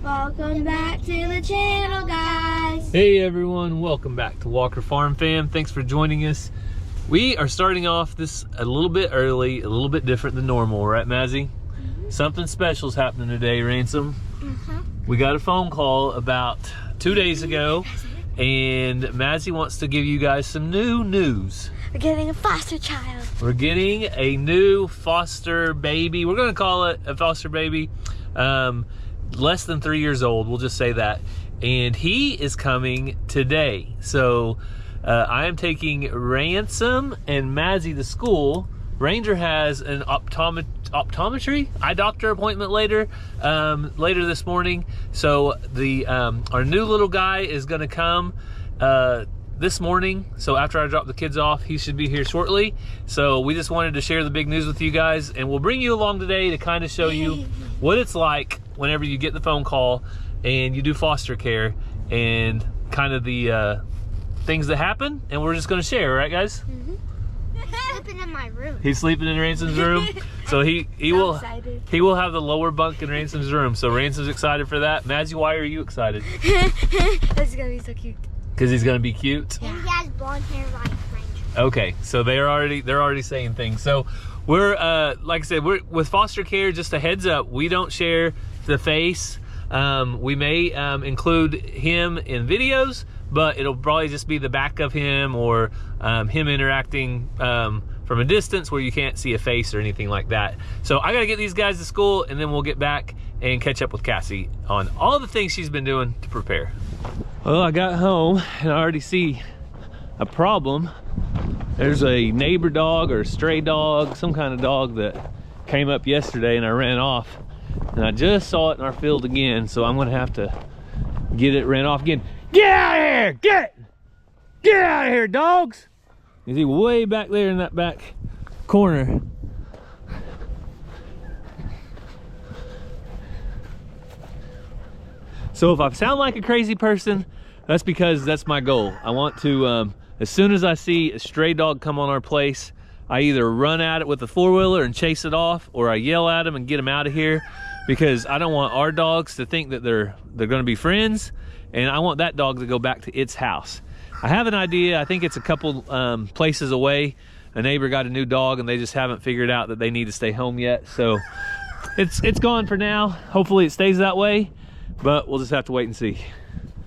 Welcome back to the channel, guys. Hey everyone, welcome back to Walker Farm Fam. Thanks for joining us. We are starting off this a little bit early, a little bit different than normal, right, Mazzy? Something special's happening today, Ransom. We got a phone call about 2 days ago, and Mazzy wants to give you guys some new news. We're getting a foster child. We're getting a new foster baby. We're gonna call it a foster baby. Less than 3 years old, we'll just say that. And he is coming today. So I am taking Ransom and Mazzy to school. Ranger has an optometry, eye doctor appointment later this morning. So the our new little guy is gonna come this morning. So after I drop the kids off, he should be here shortly. So we just wanted to share the big news with you guys, and we'll bring you along today to kind of show you what it's like whenever you get the phone call and you do foster care, and kind of the things that happen, and we're just going to share, right guys? He's sleeping in my room. He's sleeping in Ransom's room. So he will have the lower bunk in Ransom's room. So Ransom's excited for that. Mazzy, why are you excited? This is gonna be so cute. Because he's gonna be cute. And he has blonde hair like Ranger. Okay, so they're already saying things. So we're like I said, we're with foster care. Just a heads up, we don't share the face. We may include him in videos, but it'll probably just be the back of him, or him interacting from a distance where you can't see a face or anything like that. So I gotta get these guys to school, and then we'll get back and catch up with Cassie on all the things she's been doing to prepare. Well, I got home and I already see a problem. There's a neighbor dog or a stray dog, some kind of dog that came up yesterday, and I ran off. And I just saw it in our field again, so I'm gonna have to get it ran off again. Get out of here! Get out of here, dogs! Is he way back there in that back corner? So if I sound like a crazy person, that's because that's my goal. I want to, as soon as I see a stray dog come on our place, I either run at it with a four-wheeler and chase it off, or I yell at them and get them out of here, because I don't want our dogs to think that they're gonna be friends, and I want that dog to go back to its house. I have an idea. I think it's a couple places away. A neighbor got a new dog, and they just haven't figured out that they need to stay home yet. So it's gone for now. Hopefully it stays that way, but we'll just have to wait and see.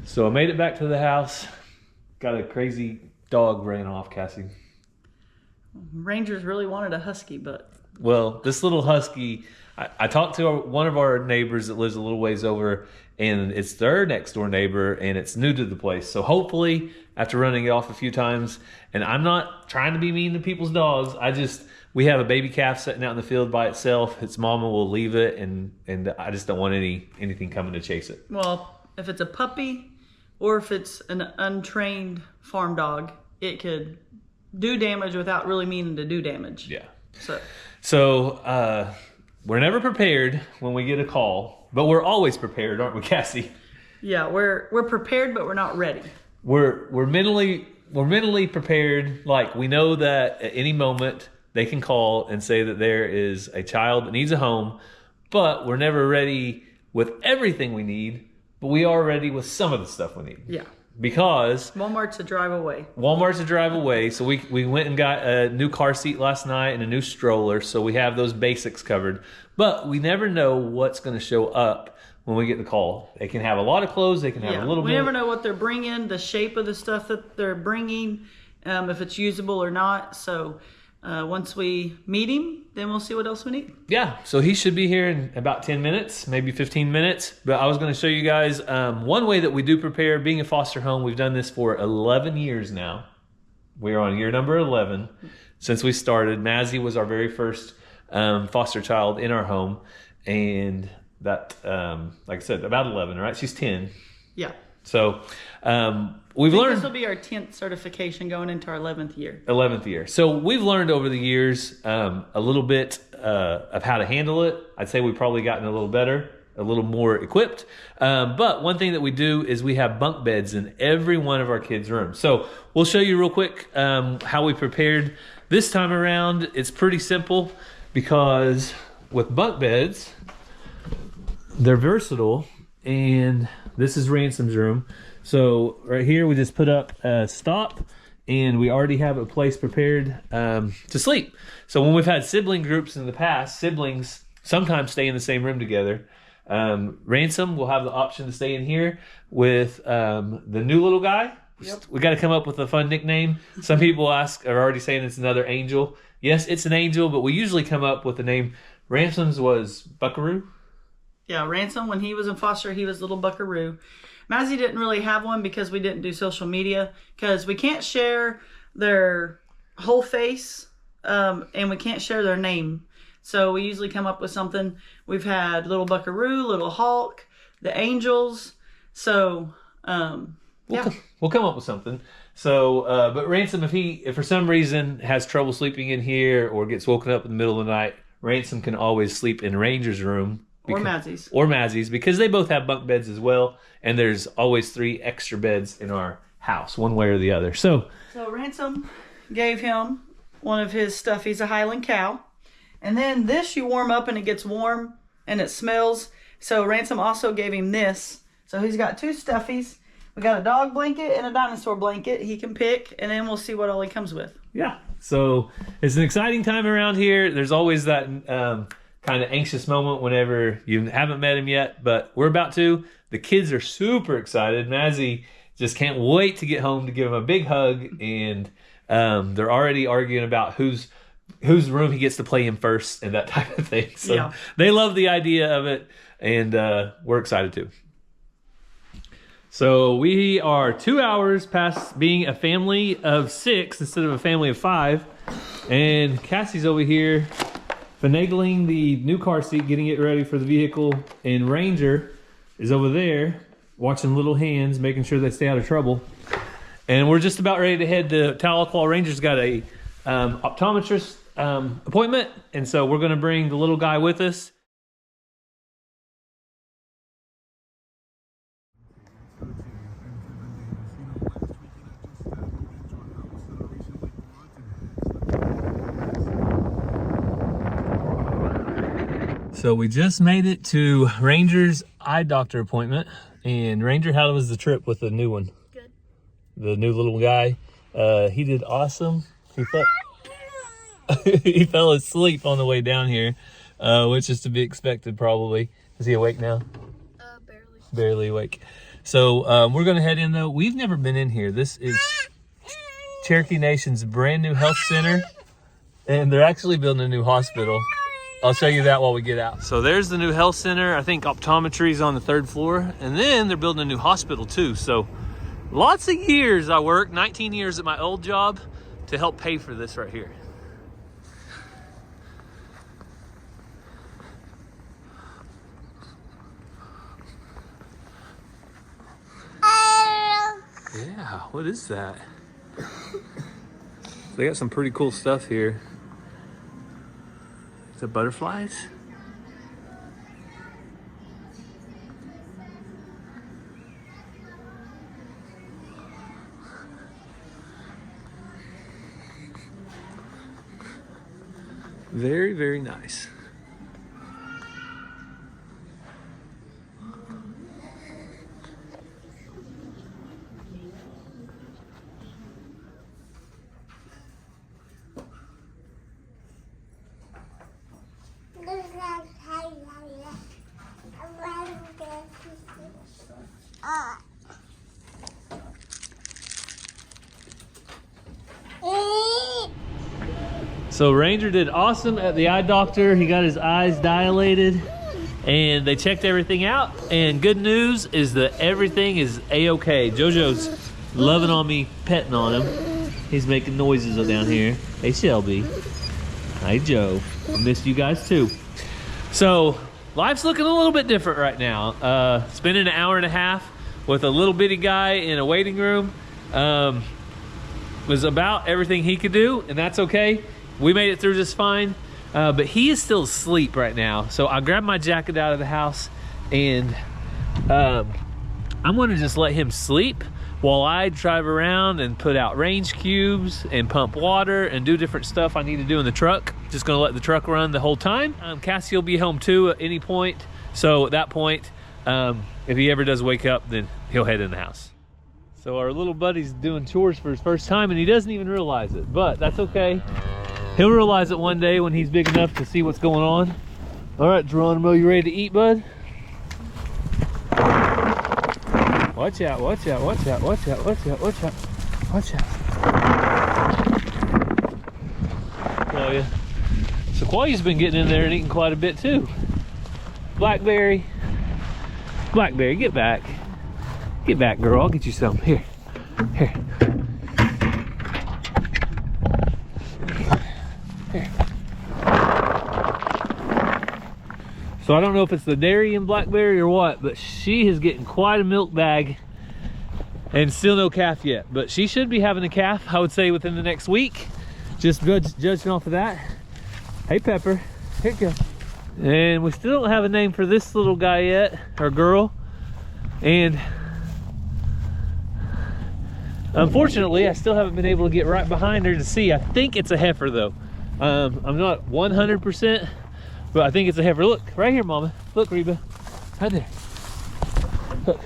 So I made it back to the house. Got a crazy dog ran off, Cassie. Rangers really wanted a husky, but... Well, this little husky, I talked to one of our neighbors that lives a little ways over, and it's their next door neighbor, and it's new to the place. So hopefully, after running it off a few times, and I'm not trying to be mean to people's dogs, we have a baby calf sitting out in the field by itself. Its mama will leave it, and I just don't want anything coming to chase it. Well, if it's a puppy or if it's an untrained farm dog, it could do damage without really meaning to do damage. Yeah. So we're never prepared when we get a call, but we're always prepared, aren't we, Cassie? Yeah, we're prepared, but we're not ready. We're mentally prepared. Like, we know that at any moment they can call and say that there is a child that needs a home, but we're never ready with everything we need, but we are ready with some of the stuff we need. Yeah. Because Walmart's a drive away. So we went and got a new car seat last night and a new stroller, so we have those basics covered. But we never know what's going to show up when we get the call. They can have a lot of clothes, they can have a little bit. We never know what they're bringing, the shape of the stuff that they're bringing, if it's usable or not. So once we meet him, then we'll see what else we need. Yeah, so he should be here in about 10 minutes, maybe 15 minutes. But I was going to show you guys one way that we do prepare. Being a foster home, we've done this for 11 years now. We're on year number 11 since we started. Mazzy was our very first foster child in our home. And that, like I said, about 11, right? She's 10. Yeah. So we've learned... This will be our 10th certification going into our 11th year. 11th year. So we've learned over the years a little bit of how to handle it. I'd say we've probably gotten a little better, a little more equipped. But one thing that we do is we have bunk beds in every one of our kids' rooms. So we'll show you real quick how we prepared this time around. It's pretty simple, because with bunk beds, they're versatile and this is Ransom's room. So right here we just put up a stop, and we already have a place prepared to sleep. So when we've had sibling groups in the past, siblings sometimes stay in the same room together. Ransom will have the option to stay in here with the new little guy. Yep. We got to come up with a fun nickname. Some people are already saying it's another angel. Yes, it's an angel, but we usually come up with the name. Ransom's was Buckaroo. Yeah, Ransom, when he was in foster, he was little Buckaroo. Mazzy didn't really have one because we didn't do social media, because we can't share their whole face, and we can't share their name. So we usually come up with something. We've had little Buckaroo, little Hulk, the angels. So we'll come up with something. So, but Ransom, if for some reason has trouble sleeping in here or gets woken up in the middle of the night, Ransom can always sleep in Ranger's room. Or Mazzy's. Or Mazzy's, because they both have bunk beds as well. And there's always 3 extra beds in our house, one way or the other. So Ransom gave him one of his stuffies, a Highland cow. And then this you warm up and it gets warm and it smells. So Ransom also gave him this. So he's got 2 stuffies. We got a dog blanket and a dinosaur blanket he can pick, and then we'll see what all he comes with. Yeah. So it's an exciting time around here. There's always that kind of anxious moment whenever you haven't met him yet, but we're about to. The kids are super excited. Mazzy just can't wait to get home to give him a big hug, and they're already arguing about whose room he gets to play in first and that type of thing. So yeah. They love the idea of it, and we're excited too. So we are 2 hours past being a family of 6 instead of a family of 5, and Cassie's over here finagling the new car seat, getting it ready for the vehicle, and Ranger is over there watching little hands, making sure they stay out of trouble. And we're just about ready to head to Tahlequah. Ranger's got a optometrist appointment, and so we're going to bring the little guy with us. So we just made it to Ranger's eye doctor appointment. And Ranger, how was the trip with the new one? Good. The new little guy. He did awesome. He fell asleep on the way down here, which is to be expected probably. Is he awake now? Barely. Barely awake. So we're going to head in though. We've never been in here. This is Cherokee Nation's brand new health center. And they're actually building a new hospital. I'll show you that while we get out. So there's the new health center. I think optometry is on the 3rd floor. And then they're building a new hospital too. So lots of years I worked, 19 years at my old job, to help pay for this right here. Yeah, what is that? They got some pretty cool stuff here. The butterflies. Very, very nice. So Ranger did awesome at the eye doctor. He got his eyes dilated and they checked everything out. And good news is that everything is A-okay. JoJo's loving on me, petting on him. He's making noises down here. Hey Shelby. Hi Joe. I missed you guys too. So life's looking a little bit different right now. Spending an hour and a half with a little bitty guy in a waiting room was about everything he could do, and that's okay. We made it through just fine, but he is still asleep right now. So I grabbed my jacket out of the house, and I'm gonna just let him sleep while I drive around and put out range cubes and pump water and do different stuff I need to do in the truck. Just gonna let the truck run the whole time. Cassie will be home too at any point. So at that point, if he ever does wake up, then he'll head in the house. So our little buddy's doing chores for his first time, and he doesn't even realize it, but that's okay. He'll realize it one day when he's big enough to see what's going on. All right, Geronimo, you ready to eat, bud? Watch out, watch out, watch out, watch out, watch out, watch out, watch out. Oh yeah. Sequoia's been getting in there and eating quite a bit too. Blackberry. Blackberry, get back. Get back, girl. I'll get you some. Here. Here. Here. So I don't know if it's the dairy in Blackberry or what, but she is getting quite a milk bag and still no calf yet. But she should be having a calf, I would say, within the next week. Just judging off of that. Hey, Pepper. Here you go. And we still don't have a name for this little guy yet, or girl. And unfortunately, I still haven't been able to get right behind her to see. I think it's a heifer though. I'm not 100%, but I think it's a heifer. Look, right here, Mama. Look, Reba. Right there. Look.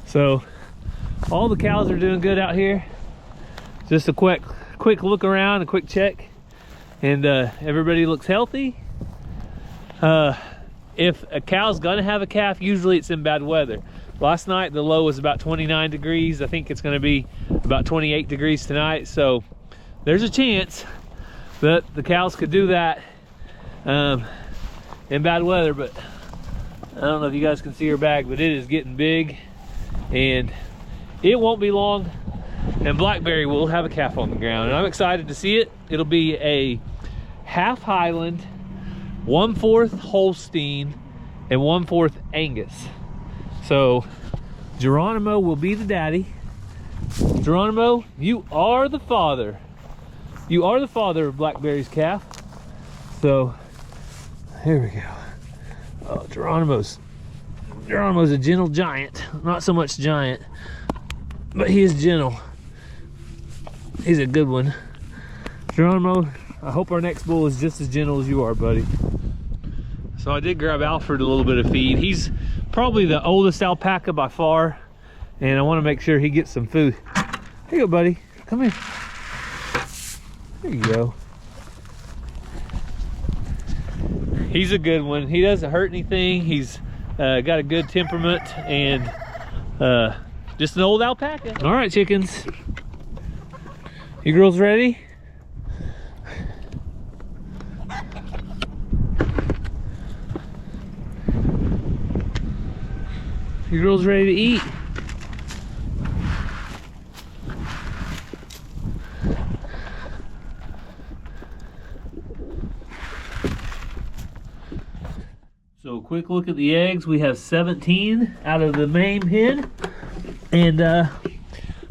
So, all the cows are doing good out here. Just a quick look around, a quick check, and everybody looks healthy. If a cow's gonna have a calf, usually it's in bad weather. Last night the low was about 29 degrees. I think it's gonna be about 28 degrees tonight. So there's a chance that the cows could do that in bad weather. But I don't know if you guys can see her bag, but it is getting big, and it won't be long and Blackberry will have a calf on the ground, and I'm excited to see it. It'll be a half Highland, 1/4 Holstein, and 1/4 Angus. So Geronimo will be the daddy. Geronimo, you are the father. You are the father of Blackberry's calf. So here we go. Oh, Geronimo's a gentle giant. Not so much giant, but he is gentle. He's a good one. Geronimo, I hope our next bull is just as gentle as you are, buddy. So I did grab Alfred a little bit of feed. He's probably the oldest alpaca by far, and I want to make sure he gets some food. Here you go, buddy. Come here. There you go. He's a good one. He doesn't hurt anything. He's got a good temperament, and just an old alpaca. All right, chickens. You girls ready? You girls ready to eat? So a quick look at the eggs. We have 17 out of the main pen, and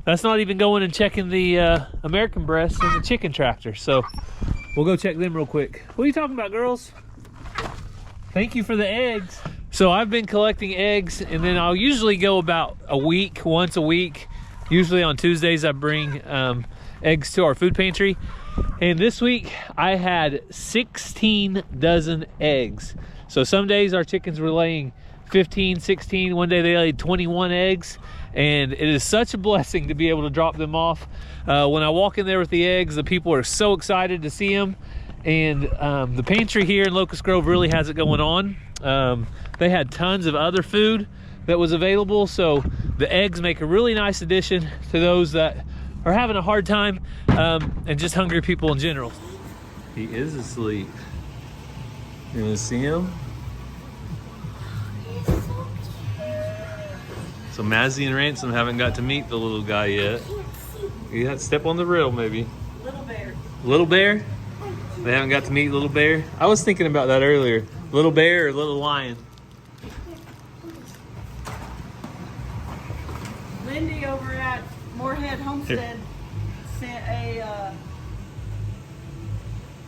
that's not even going and checking the American breasts in the chicken tractor. So we'll go check them real quick. What are you talking about, girls? Thank you for the eggs. So I've been collecting eggs, and then I'll usually go about a week, once a week. Usually on Tuesdays I bring eggs to our food pantry. And this week I had 16 dozen eggs. So some days our chickens were laying 15, 16. One day they laid 21 eggs. And it is such a blessing to be able to drop them off. When I walk in there with the eggs, the people are so excited to see them. And the pantry here in Locust Grove really has it going on. They had tons of other food that was available, so the eggs make a really nice addition to those that are having a hard time and just hungry people in general. He is asleep. You want to see him? So Mazzy and Ransom haven't got to meet the little guy yet. You have to step on the rail, maybe. Little bear. Little bear? They haven't got to meet Little Bear? I was thinking about that earlier. Little bear or little lion? Lindy over at Moorhead Homestead sent a,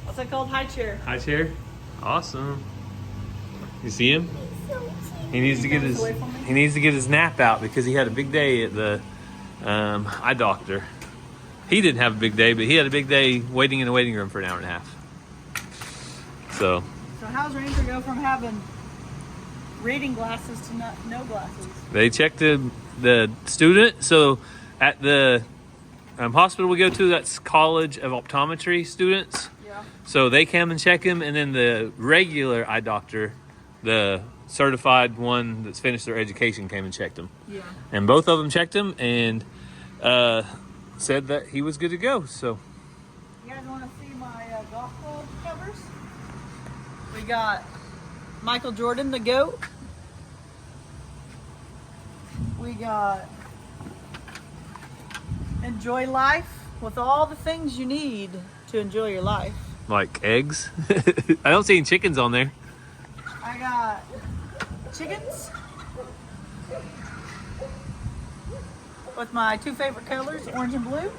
what's that called? High chair. High chair? Awesome. You see him? He needs to get his nap out because he had a big day at the eye doctor. He didn't have a big day, but he had a big day waiting in the waiting room for an hour and a half. So how's Ranger go from having reading glasses to no glasses? they checked the student. So at the hospital we go to, that's College of Optometry students. Yeah. So they come and check him, and then the regular eye doctor, the certified one that's finished their education, came and checked him. Yeah. And both of them checked him and said that he was good to go. So you guys want to see my golf club covers? We got Michael Jordan, the GOAT. We got Enjoy Life with all the things you need to enjoy your life. like eggs. I don't see any chickens on there. I got chickens with my two favorite colors, orange and blue.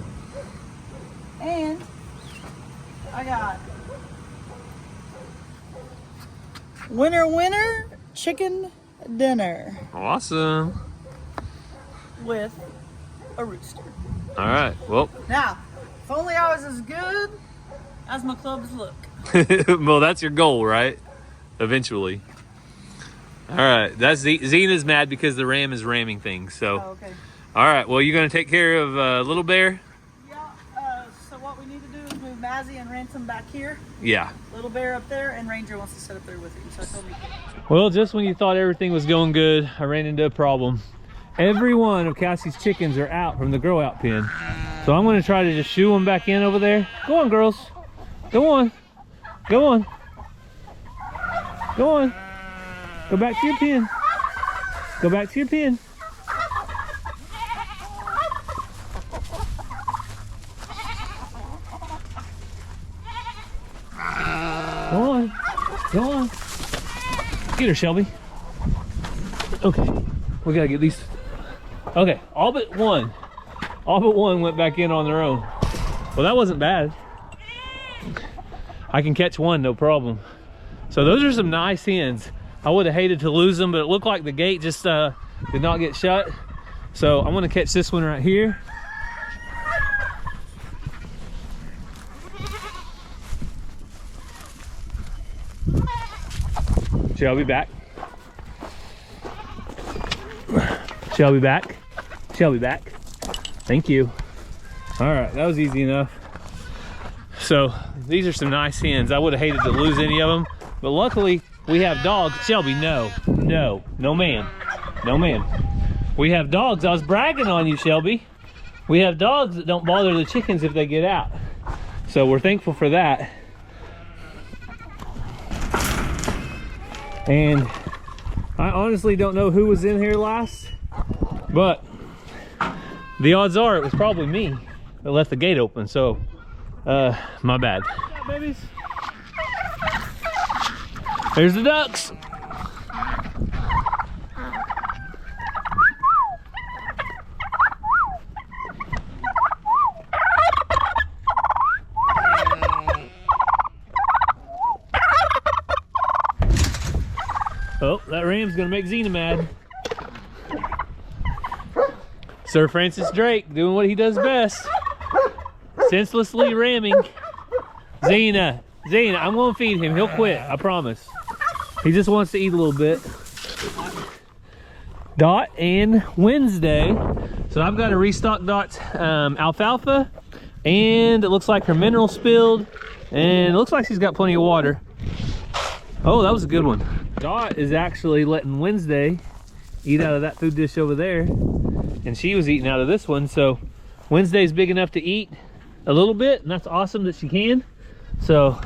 And I got winner chicken dinner Awesome. with a rooster. All right. Well, Now, if only I was as good as my clubs look. well, that's your goal, right? Eventually. All right. That's Zena's mad because the ram is ramming things. So, Oh, okay. all right. Well, you're gonna take care of Little Bear. Yeah, so what we need to do is move Mazzy and Ransom back here. Yeah. Little Bear up there, and Ranger wants to sit up there with him. So I told him. Well, just when you thought everything was going good, I ran into a problem. Every one of Cassie's chickens are out from the grow out pen. So I'm gonna try to just shoo them back in over there. Go on, girls. Go on. Go on. Go on. Go back to your pen. Go back to your pen. Go on. Go on. Get her, Shelby. Okay. We gotta get these. Okay, all but one went back in on their own. Well, that wasn't bad. I can catch one, no problem. So those are some nice hens. I would have hated to lose them, but it looked like the gate just did not get shut. So I'm gonna catch this one right here. Shelby back. Shelby back. Shelby back. Thank you. All right, that was easy enough. So these are some nice hens. I would have hated to lose any of them, but luckily we have dogs. Shelby, no ma'am, no ma'am. We have dogs. I was bragging on you, Shelby. We have dogs that don't bother the chickens if they get out. So we're thankful for that. And I honestly don't know who was in here last, but the odds are it was probably me that left the gate open. So my bad. Yeah, babies. There's the ducks. Oh, that ram's gonna make Zena mad. Sir Francis Drake doing what he does best. Senselessly ramming. Zena, I'm gonna feed him. He'll quit, I promise. He just wants to eat a little bit. Dot and Wednesday. So I've got to restock Dot's alfalfa, and it looks like her mineral spilled, and it looks like she's got plenty of water. Oh, that was a good one. Dot is actually letting Wednesday eat out of that food dish over there, and she was eating out of this one. So Wednesday's big enough to eat a little bit, and that's awesome that she can. So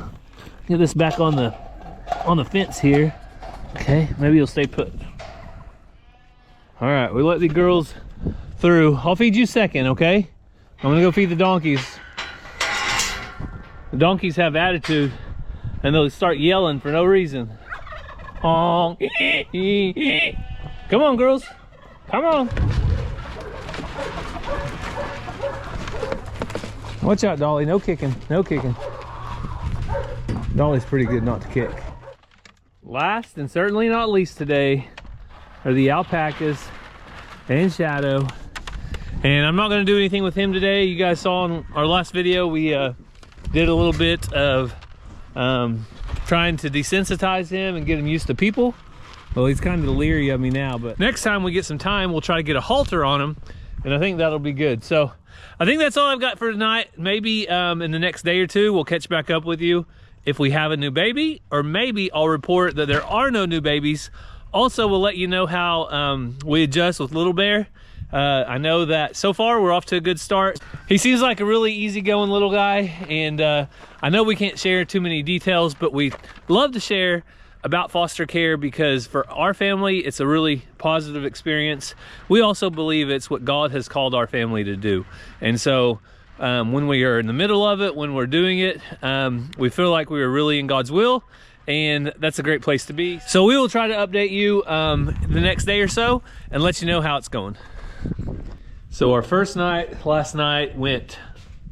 get this back on the fence here. Okay, maybe you'll stay put. All right, we let the girls through. I'll feed you second, okay? I'm gonna go feed the donkeys. The donkeys have attitude, and they'll start yelling for no reason. Come on, girls. Come on. Watch out, Dolly. No kicking. No kicking. Dolly's pretty good not to kick. Last and certainly not least today are the alpacas and Shadow. And I'm not going to do anything with him today. You guys saw in our last video, we did a little bit of trying to desensitize him and get him used to people. Well, he's kind of leery of me now, but next time we get some time, we'll try to get a halter on him, and I think that'll be good. So I think that's all I've got for tonight. Maybe in the next day or two, we'll catch back up with you if we have a new baby, or maybe I'll report that there are no new babies. Also, we'll let you know how we adjust with Little Bear. I know that so far we're off to a good start. He seems like a really easygoing little guy, and I know we can't share too many details, but we love to share about foster care because for our family, it's a really positive experience. We also believe it's what God has called our family to do. And so when we are in the middle of it, when we're doing it, we feel like we are really in God's will, and that's a great place to be. So we will try to update you the next day or so and let you know how it's going. So our first night last night went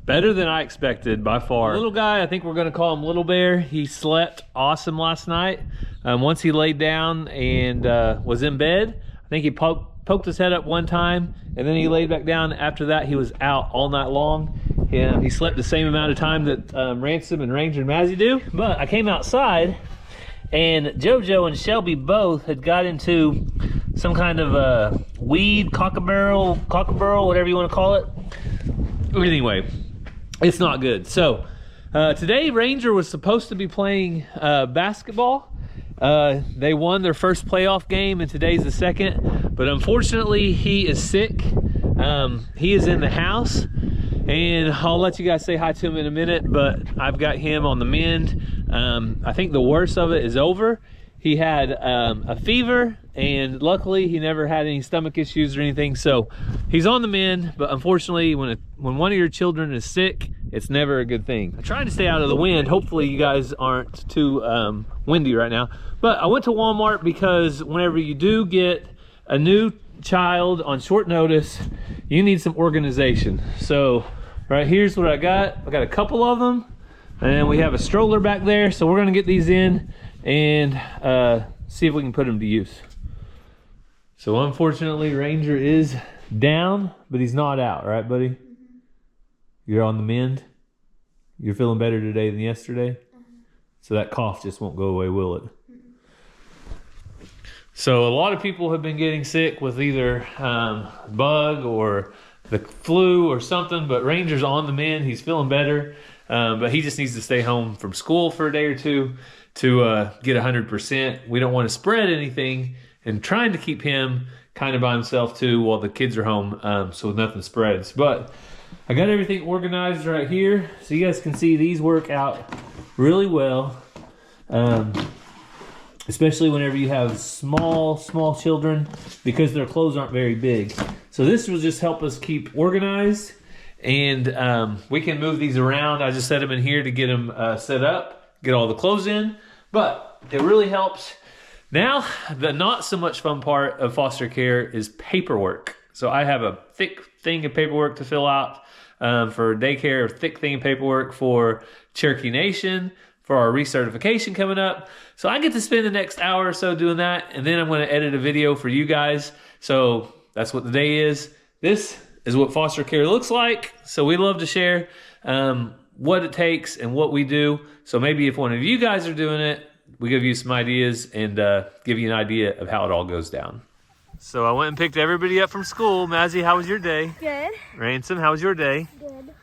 better than I expected by far. Little guy, I think we're gonna call him Little Bear. He slept awesome last night. Once he laid down and was in bed, I think he poked his head up one time, and then he laid back down. After that, he was out all night long. He slept the same amount of time that Ransom and Ranger and Mazzy do. But I came outside, and JoJo and Shelby both had got into some kind of weed, cockabarrel, whatever you want to call it. Anyway, it's not good. So today Ranger was supposed to be playing basketball. They won their first playoff game, and today's the second. But unfortunately, he is sick. He is in the house, and I'll let you guys say hi to him in a minute, but I've got him on the mend. I think the worst of it is over. He had a fever, and luckily he never had any stomach issues or anything, so he's on the mend. But unfortunately, when one of your children is sick, it's never a good thing. I'm trying to stay out of the wind. Hopefully you guys aren't too windy right now. But I went to Walmart because whenever you do get a new child on short notice, you need some organization. So right here's what I got. I got a couple of them, and we have a stroller back there, so we're gonna get these in and see if we can put them to use. So unfortunately, Ranger is down, but he's not out, right, buddy? Mm-hmm. You're on the mend? You're feeling better today than yesterday? Mm-hmm. So that cough just won't go away, will it? Mm-hmm. So a lot of people have been getting sick with either bug or the flu or something, but Ranger's on the mend. He's feeling better, but he just needs to stay home from school for a day or two to get 100%. We don't want to spread anything, and trying to keep him kind of by himself too while the kids are home, so nothing spreads. But I got everything organized right here, so you guys can see these work out really well, especially whenever you have small children, because their clothes aren't very big. So this will just help us keep organized, and we can move these around. I just set them in here to get them set up, get all the clothes in, but it really helps. Now, the not so much fun part of foster care is paperwork. So I have a thick thing of paperwork to fill out for daycare, a thick thing of paperwork for Cherokee Nation, for our recertification coming up. So I get to spend the next hour or so doing that, and then I'm going to edit a video for you guys. So that's what the day is. This is what foster care looks like. So we love to share what it takes and what we do. So maybe if one of you guys are doing it, we give you some ideas and give you an idea of how it all goes down. So I went and picked everybody up from school. Mazzy, how was your day? Good. Ransom, how was your day? Good.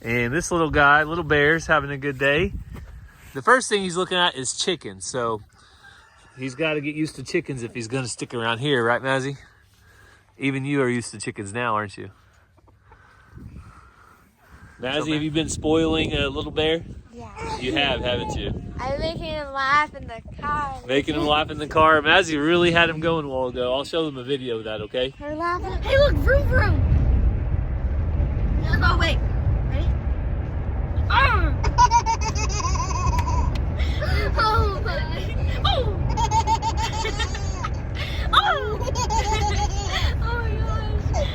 And this little guy, Little Bear's having a good day. The first thing he's looking at is chickens. So he's got to get used to chickens if he's going to stick around here, right, Mazzy? Even you are used to chickens now, aren't you? Mazzy, have you been spoiling Little Bear? Yeah. You have, haven't you? I'm making him laugh in the car. Making him laugh in the car. Mazzy really had him going a while ago. I'll show them a video of that, okay? We're laughing. Hey, look, vroom vroom. Oh, wait. Ready? Oh my. Oh. Oh. Oh my gosh.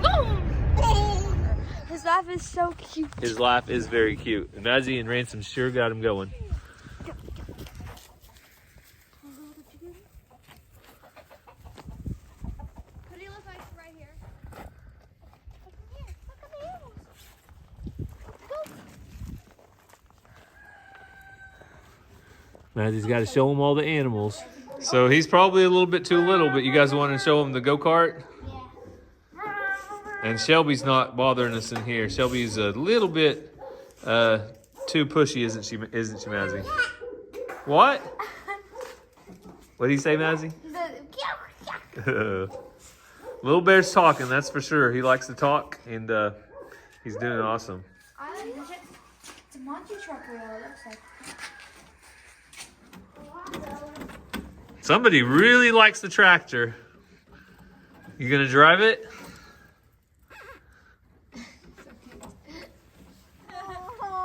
Boom. His laugh is so cute. His laugh is very cute. And Mazzy and Ransom sure got him going. What do you look like right here? Look at here. Look at the animals. Go. Mazzie's got to show him all the animals. So he's probably a little bit too little, but you guys want to show him the go-kart? And Shelby's not bothering us in here. Shelby's a little bit too pushy, isn't she, Mazzie? What? What do you say, Mazzie? Little Bear's talking, that's for sure. He likes to talk, and he's doing awesome. It's a monster truck, it looks like. Somebody really likes the tractor. You gonna drive it?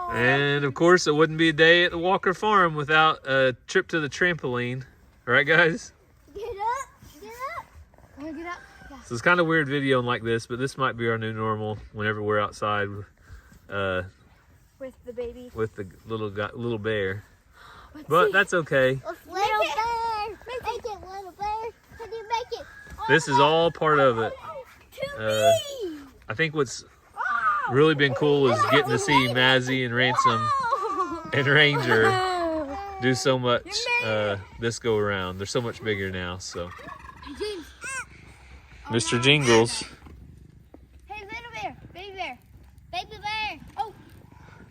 And of course, it wouldn't be a day at the Walker Farm without a trip to the trampoline. Right, guys? Get up, get up. Want to get up? Yeah. So it's kind of weird videoing like this, but this might be our new normal whenever we're outside With the baby. with the little bear. But that's okay. Little bear. Make it, little bear. Can you make it? This is all part of it. To me. I think what's really been cool is getting to see Mazzie and Ransom and Ranger do so much this go around. They're so much bigger now. So, Mr. Jingles. Hey, little bear, baby bear, baby bear. Oh.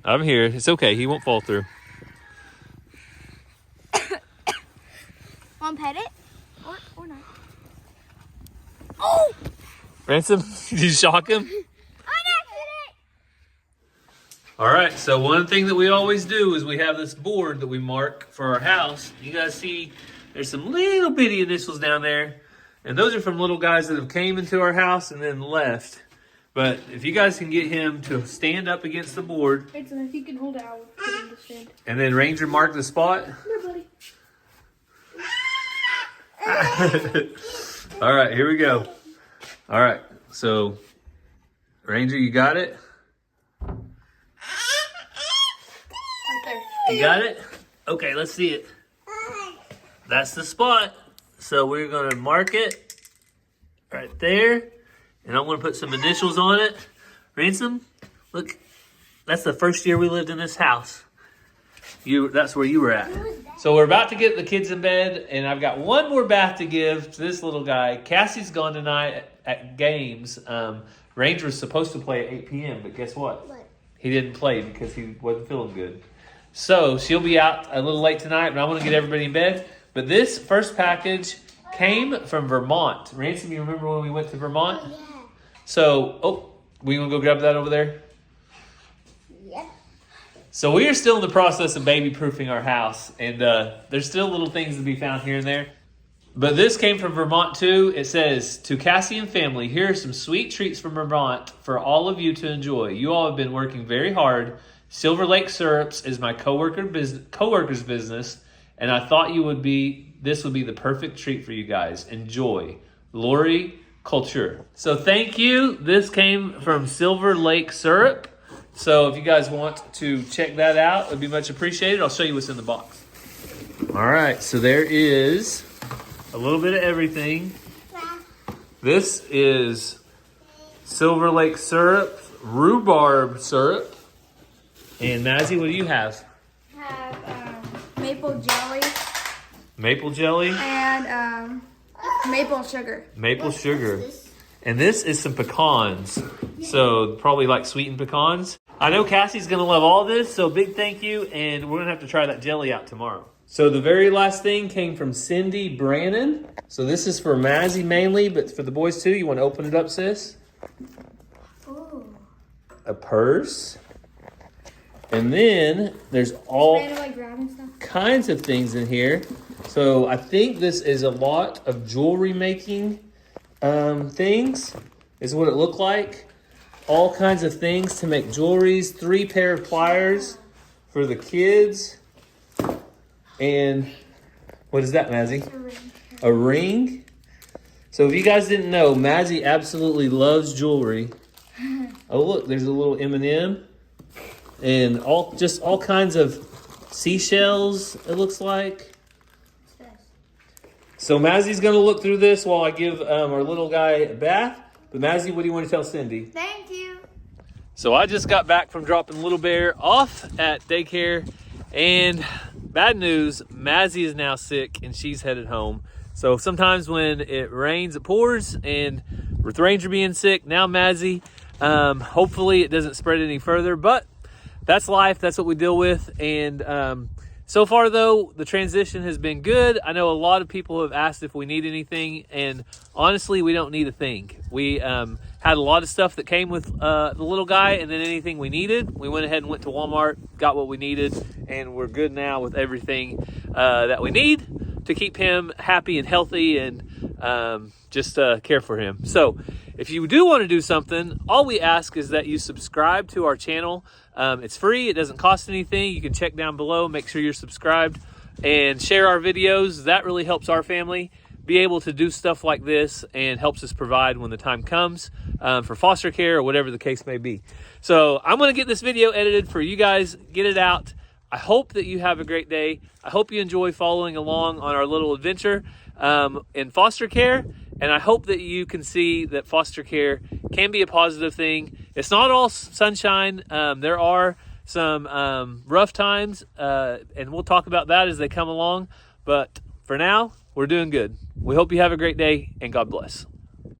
I'm here. It's okay. He won't fall through. Want to pet it? Or not? Oh! Ransom, did you shock him? All right, so one thing that we always do is we have this board that we mark for our house. You guys see there's some little bitty initials down there. And those are from little guys that have came into our house and then left. But if you guys can get him to stand up against the board. Wait, so if you can hold it, I'll get him to stand. And then Ranger mark the spot. Here, buddy. All right, here we go. All right, so Ranger, you got it? Right there. You got it? Okay, let's see it. That's the spot. So we're gonna mark it right there. And I'm gonna put some initials on it. Ransom, look, that's the first year we lived in this house. That's where you were at. So we're about to get the kids in bed, and I've got one more bath to give to this little guy. Cassie's gone tonight at games. Ranger was supposed to play at 8 p.m., but guess what? He didn't play because he wasn't feeling good. So she'll be out a little late tonight, but I'm going to get everybody in bed. But this first package came from Vermont. Ransom, you remember when we went to Vermont? Oh, yeah. So, we going to go grab that over there? Yeah. So we are still in the process of baby-proofing our house, and there's still little things to be found here and there. But this came from Vermont too. It says, "To Cassie and family, here are some sweet treats from Vermont for all of you to enjoy. You all have been working very hard. Silver Lake Syrups is my coworker's business, and I thought this would be the perfect treat for you guys. Enjoy. Lori Culture." So thank you. This came from Silver Lake Syrup. So if you guys want to check that out, it would be much appreciated. I'll show you what's in the box. All right, so there is a little bit of everything. This is Silver Lake Syrup, rhubarb syrup. And Mazzie, what do you have? I have maple jelly. Maple jelly? And maple sugar. Maple sugar. And this is some pecans. So probably like sweetened pecans. I know Cassie's going to love all this, so big thank you. And we're going to have to try that jelly out tomorrow. So the very last thing came from Cindy Brannon. So this is for Mazzie mainly, but for the boys too. You want to open it up, sis? Ooh. A purse. And then there's all Randomly grabbing stuff. kinds of things in here. So I think this is a lot of jewelry making things, is what it looked like. All kinds of things to make jewelries. 3 pair of pliers for the kids. And what is that, Mazzie? A ring. So if you guys didn't know, Mazzie absolutely loves jewelry. Oh, look, there's a little M&M. And all kinds of seashells, it looks like. So Mazzie's going to look through this while I give our little guy a bath. But Mazzie, what do you want to tell Cindy? Thank you. So I just got back from dropping Little Bear off at daycare. And bad news, Mazzy is now sick and she's headed home. So sometimes when it rains, it pours, and with Ranger being sick, now Mazzy, hopefully it doesn't spread any further, but that's life. That's what we deal with. And so far, though, the transition has been good. I know a lot of people have asked if we need anything, and honestly, we don't need a thing. We had a lot of stuff that came with the little guy, and then anything we needed, we went ahead and went to Walmart, got what we needed, and we're good now with everything that we need to keep him happy and healthy and just care for him. So if you do want to do something, all we ask is that you subscribe to our channel. It's free. It doesn't cost anything. You can check down below, make sure you're subscribed, and share our videos. That really helps our family be able to do stuff like this and helps us provide when the time comes for foster care or whatever the case may be. So I'm going to get this video edited for you guys, get it out. I hope that you have a great day. I hope you enjoy following along on our little adventure in foster care. And I hope that you can see that foster care can be a positive thing. It's not all sunshine. There are some rough times, and we'll talk about that as they come along. But for now, we're doing good. We hope you have a great day, and God bless.